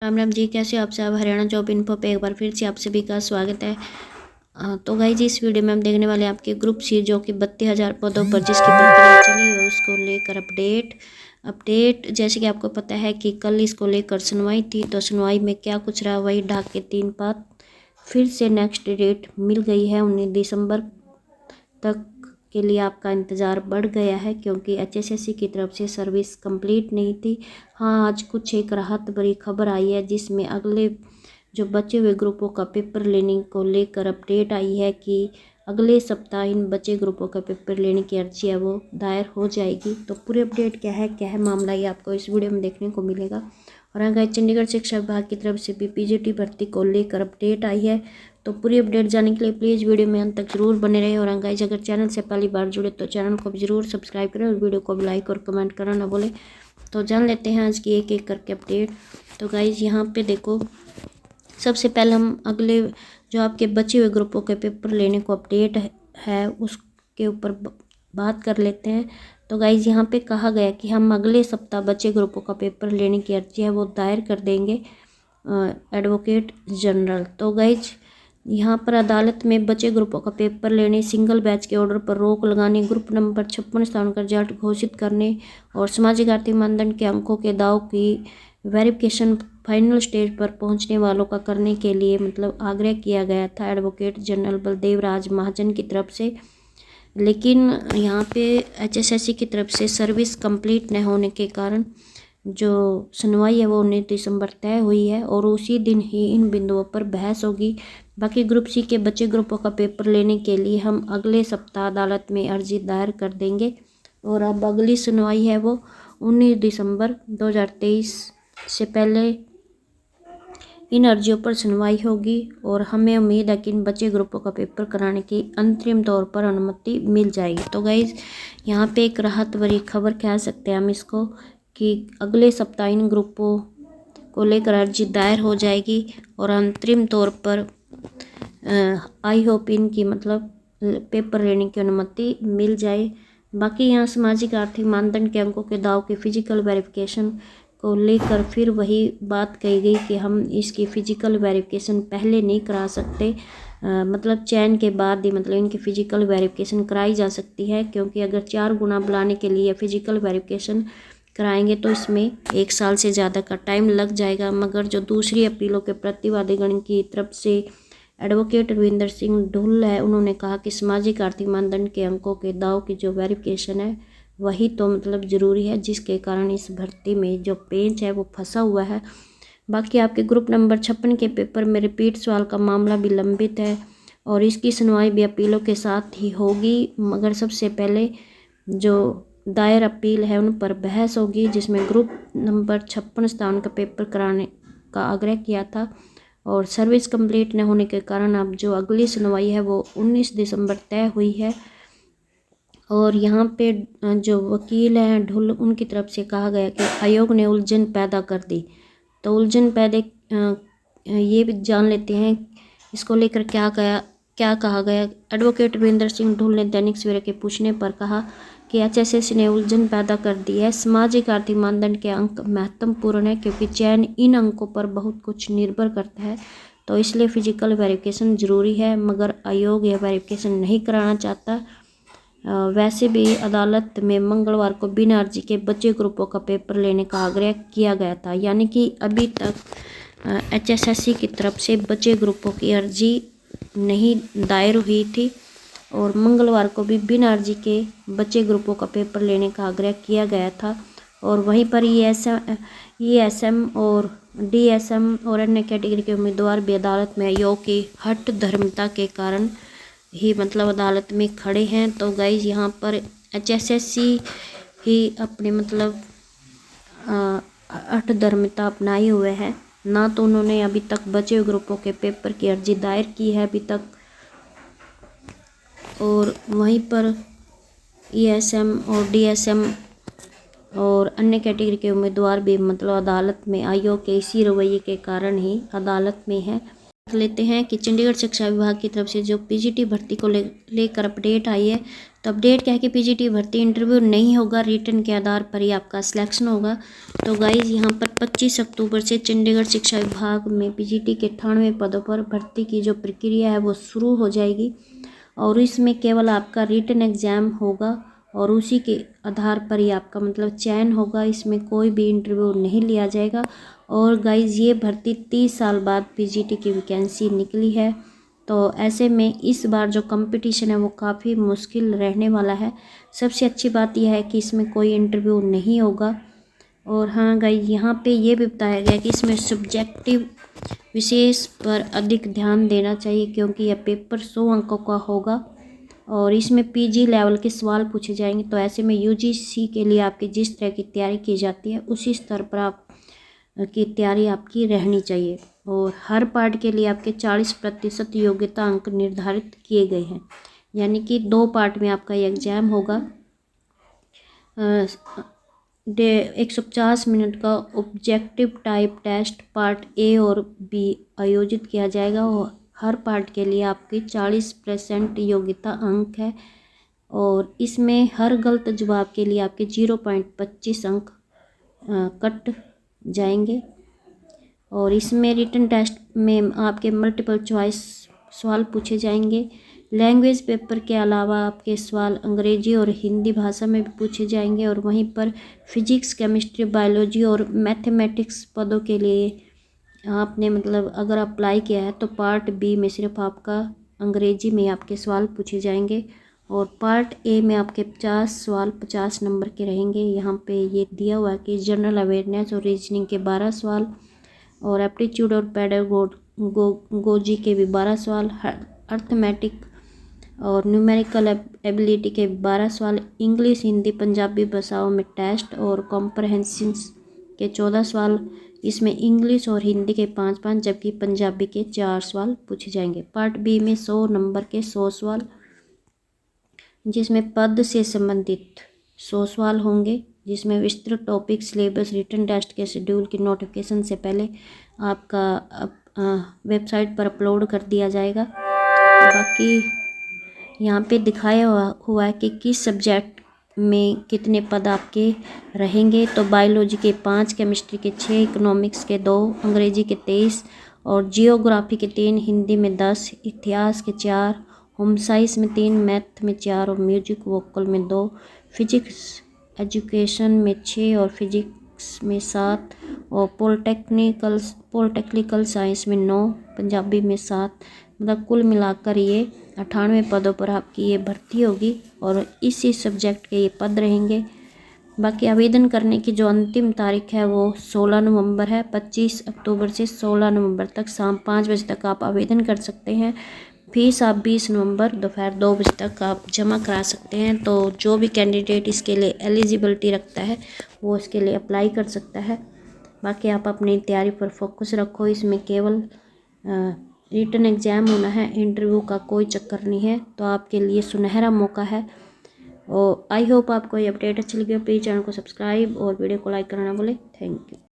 राम राम जी, कैसे हो आप सब। हरियाणा जॉब इन्फो पे एक बार फिर से आप सभी का स्वागत है। तो गाइस, इस वीडियो में हम देखने वाले हैं आपके ग्रुप सी जो कि 32,000 पदों पर जिसकी प्रक्रिया चली है उसको लेकर अपडेट जैसे कि आपको पता है कि कल इसको लेकर सुनवाई थी। तो सुनवाई में क्या कुछ रहा, वही ढाक के 3 पात फिर से नेक्स्ट डेट मिल गई है 19 दिसंबर तक के लिए। आपका इंतज़ार बढ़ गया है क्योंकि एचएसएससी की तरफ से सर्विस कंप्लीट नहीं थी। हाँ, आज कुछ एक राहत भरी खबर आई है जिसमें अगले जो बचे हुए ग्रुपों का पेपर लेने को लेकर अपडेट आई है कि अगले सप्ताह इन बचे ग्रुपों का पेपर लेने की अर्जी है वो दायर हो जाएगी। तो पूरी अपडेट क्या है मामला, ये आपको इस वीडियो में देखने को मिलेगा। और अगर चंडीगढ़ शिक्षा विभाग की तरफ से भी पीजीटी भर्ती को लेकर अपडेट आई है। तो पूरी अपडेट जानने के लिए प्लीज़ वीडियो में अंत तक जरूर बने रहे। और गाइस, अगर चैनल से पहली बार जुड़े तो चैनल को भी जरूर सब्सक्राइब करें और वीडियो को भी लाइक और कमेंट करना ना भूलें। तो जान लेते हैं आज की एक एक करके अपडेट। तो गाइस, यहाँ पे देखो, सबसे पहले हम अगले जो आपके बचे हुए ग्रुपों के पेपर लेने को अपडेट है उसके ऊपर बात कर लेते हैं। तो गाइज, यहाँ पे कहा गया कि हम अगले सप्ताह बचे ग्रुपों का पेपर लेने की अर्जी है वो दायर कर देंगे एडवोकेट जनरल। तो गाइज, यहाँ पर अदालत में बचे ग्रुपों का पेपर लेने, सिंगल बैच के ऑर्डर पर रोक लगाने, ग्रुप नंबर 56 स्थान का रिजल्ट घोषित करने और सामाजिक आर्थिक मानदंड के अंकों के दाव की वेरिफिकेशन फाइनल स्टेज पर पहुंचने वालों का करने के लिए आग्रह किया गया था एडवोकेट जनरल बलदेव राज महाजन की तरफ से। लेकिन यहाँ पे एचएसएससी की तरफ से सर्विस कंप्लीट न होने के कारण जो सुनवाई है वो 19 दिसंबर तय हुई है और उसी दिन ही इन बिंदुओं पर बहस होगी। बाकी ग्रुप सी के बचे ग्रुपों का पेपर लेने के लिए हम अगले सप्ताह अदालत में अर्जी दायर कर देंगे। और अब अगली सुनवाई है वो 19 दिसंबर 2023 से पहले इन अर्जियों पर सुनवाई होगी और हमें उम्मीद है कि इन बचे ग्रुपों का पेपर कराने की अंतरिम तौर पर अनुमति मिल जाएगी। तो गाइज, यहाँ पे एक राहत भरी खबर कह सकते हैं हम इसको कि अगले सप्ताह इन ग्रुपों को लेकर अर्जी दायर हो जाएगी और अंतरिम तौर पर आई होप इनकी पेपर लेने की अनुमति मिल जाए। बाकी यहाँ सामाजिक आर्थिक मानदंड के अंकों के दाव के फिजिकल वेरिफिकेशन को लेकर फिर वही बात कही गई कि हम इसकी फ़िज़िकल वेरिफिकेशन पहले नहीं करा सकते। चयन के बाद ही इनकी फ़िज़िकल वेरिफिकेशन कराई जा सकती है, क्योंकि अगर 4 गुना बुलाने के लिए फ़िज़िकल वेरिफिकेशन कराएंगे तो इसमें 1 साल से ज़्यादा का टाइम लग जाएगा। मगर जो दूसरी अपीलों के प्रतिवादीगण की तरफ से एडवोकेट रविंदर सिंह ढुल है, उन्होंने कहा कि सामाजिक आर्थिक मानदंड के अंकों के दाव की जो वेरिफिकेशन है वही तो ज़रूरी है, जिसके कारण इस भर्ती में जो पेंच है वो फंसा हुआ है। बाकी आपके ग्रुप नंबर 56 के पेपर में रिपीट सवाल का मामला भी लंबित है और इसकी सुनवाई भी अपीलों के साथ ही होगी। मगर सबसे पहले जो दायर अपील है उन पर बहस होगी, जिसमें ग्रुप नंबर 56 स्थान का पेपर कराने का आग्रह किया था और सर्विस कंप्लीट न होने के कारण अब जो अगली सुनवाई है वो 19 दिसंबर तय हुई है। और यहाँ पे जो वकील हैं ढुल, उनकी तरफ से कहा गया कि आयोग ने उलझन पैदा कर दी। तो उलझन पैदा ये भी जान लेते हैं इसको लेकर क्या कहा गया। एडवोकेट रविंदर सिंह ढुल ने दैनिक सवेरा के पूछने पर कहा कि एचएसएससी ने उलझन पैदा कर दी है। सामाजिक आर्थिक मानदंड के अंक महत्वपूर्ण है क्योंकि चयन इन अंकों पर बहुत कुछ निर्भर करता है, तो इसलिए फिजिकल वेरिफिकेशन ज़रूरी है। मगर आयोग यह वेरिफिकेशन नहीं कराना चाहता। वैसे भी अदालत में मंगलवार को बिना अर्जी के बचे ग्रुपों का पेपर लेने का आग्रह किया गया था, यानी कि अभी तक एचएसएससी की तरफ से बचे ग्रुपों की अर्जी नहीं दायर हुई थी और मंगलवार को भी बिना अर्जी के बचे ग्रुपों का पेपर लेने का आग्रह किया गया था। और वहीं पर ईएसएम और डीएसएम और अन्य कैटेगरी के उम्मीदवार भी अदालत में आयोग की हठ धर्मता के कारण ही अदालत में खड़े हैं। तो गाइज, यहाँ पर एचएसएससी ही अपने हठ धर्मता अपनाए हुए है ना, तो उन्होंने अभी तक बचे हुए ग्रुपों के पेपर की अर्जी दायर की है अभी तक। और वहीं पर ईएसएम और डीएसएम और अन्य कैटेगरी के उम्मीदवार भी अदालत में आयोग के इसी रवैये के कारण ही अदालत में है। लेते हैं कि चंडीगढ़ शिक्षा विभाग की तरफ से जो पीजीटी भर्ती को लेकर अपडेट आई है। तो अपडेट क्या है कि पीजीटी भर्ती इंटरव्यू नहीं होगा, रिटन के आधार पर ही आपका सिलेक्शन होगा। तो गाइज यहाँ पर 25 अक्टूबर से चंडीगढ़ शिक्षा विभाग में पीजीटी के 98 पदों पर भर्ती की जो प्रक्रिया है वो शुरू हो जाएगी और इसमें केवल आपका रिटन एग्ज़ाम होगा और उसी के आधार पर ही आपका मतलब चयन होगा। इसमें कोई भी इंटरव्यू नहीं लिया जाएगा। और गाइज ये भर्ती 30 साल बाद पीजीटी की वैकेंसी निकली है, तो ऐसे में इस बार जो कंपटीशन है वो काफ़ी मुश्किल रहने वाला है। सबसे अच्छी बात यह है कि इसमें कोई इंटरव्यू नहीं होगा। और हाँ गाइज यहाँ पे ये भी बताया गया कि इसमें सब्जेक्टिव विशेष पर अधिक ध्यान देना चाहिए क्योंकि यह पेपर 100 अंकों का होगा और इसमें पीजी लेवल के सवाल पूछे जाएंगे। तो ऐसे में यूजीसी के लिए आपकी जिस तरह की तैयारी की जाती है उसी स्तर पर आप की तैयारी आपकी रहनी चाहिए। और हर पार्ट के लिए आपके 40% योग्यता अंक निर्धारित किए गए हैं, यानी कि 2 पार्ट में आपका ये एग्ज़ाम होगा। 150 मिनट का objective type test part A और बी आयोजित किया जाएगा और हर पार्ट के लिए आपकी 40% योग्यता अंक है और इसमें हर गलत जवाब के लिए आपके 0.25 अंक कट जाएंगे। और इसमें रिटन टेस्ट में आपके मल्टीपल चॉइस सवाल पूछे जाएंगे। लैंग्वेज पेपर के अलावा आपके सवाल अंग्रेजी और हिंदी भाषा में भी पूछे जाएंगे और वहीं पर फिजिक्स, केमिस्ट्री, बायोलॉजी और मैथमेटिक्स पदों के लिए आपने मतलब अगर अप्लाई किया है तो पार्ट बी में सिर्फ आपका अंग्रेजी में आपके सवाल पूछे जाएंगे और पार्ट ए में आपके 50 सवाल 50 नंबर के रहेंगे। यहाँ पे ये दिया हुआ है कि जनरल अवेयरनेस और रीजनिंग के 12 सवाल और एप्टीट्यूड और पेडागोजी के भी 12 सवाल, अर्थमेटिक और न्यूमेरिकल एबिलिटी के 12 सवाल, इंग्लिश, हिंदी, पंजाबी भाषाओं में टेस्ट और कॉम्प्रहेंशन के 14 सवाल। इसमें इंग्लिश और हिंदी के 5-5 जबकि पंजाबी के 4 सवाल पूछे जाएंगे। पार्ट बी में 100 नंबर के 100 सवाल जिसमें पद से संबंधित 100 सवाल होंगे, जिसमें विस्तृत टॉपिक, सिलेबस, रिटन टेस्ट के शेड्यूल की नोटिफिकेशन से पहले आपका वेबसाइट पर अपलोड कर दिया जाएगा। बाकी यहाँ पे दिखाया हुआ है कि किस सब्जेक्ट में कितने पद आपके रहेंगे। तो बायोलॉजी के 5, केमिस्ट्री के 6, इकोनॉमिक्स के 2, अंग्रेजी के 23 और जियोग्राफी के 3, हिंदी में 10, इतिहास के 4, होम साइंस में 3, मैथ में 4 और म्यूजिक वोकल में 2, फिजिक्स एजुकेशन में 6 और फिजिक्स में 7 और पॉलिटेक्निकल साइंस में 9, पंजाबी में 7। मतलब कुल मिलाकर ये 98 पदों पर आपकी ये भर्ती होगी और इसी सब्जेक्ट के ये पद रहेंगे। बाकी आवेदन करने की जो अंतिम तारीख है वो 16 नवंबर है। 25 अक्टूबर से 16 नवंबर तक शाम 5 बजे तक आप आवेदन कर सकते हैं। फीस आप 20 नवंबर दोपहर 2 बजे तक आप जमा करा सकते हैं। तो जो भी कैंडिडेट इसके लिए एलिजिबिलिटी रखता है वो इसके लिए अप्लाई कर सकता है। बाकी आप अपनी तैयारी पर फोकस रखो, इसमें केवल रिटन एग्ज़ाम होना है, इंटरव्यू का कोई चक्कर नहीं है। तो आपके लिए सुनहरा मौका है और आई होप आपको ये अपडेट अच्छी लगी हो। प्लीज़ चैनल को सब्सक्राइब और वीडियो को लाइक करना ना भूलें। Thank you.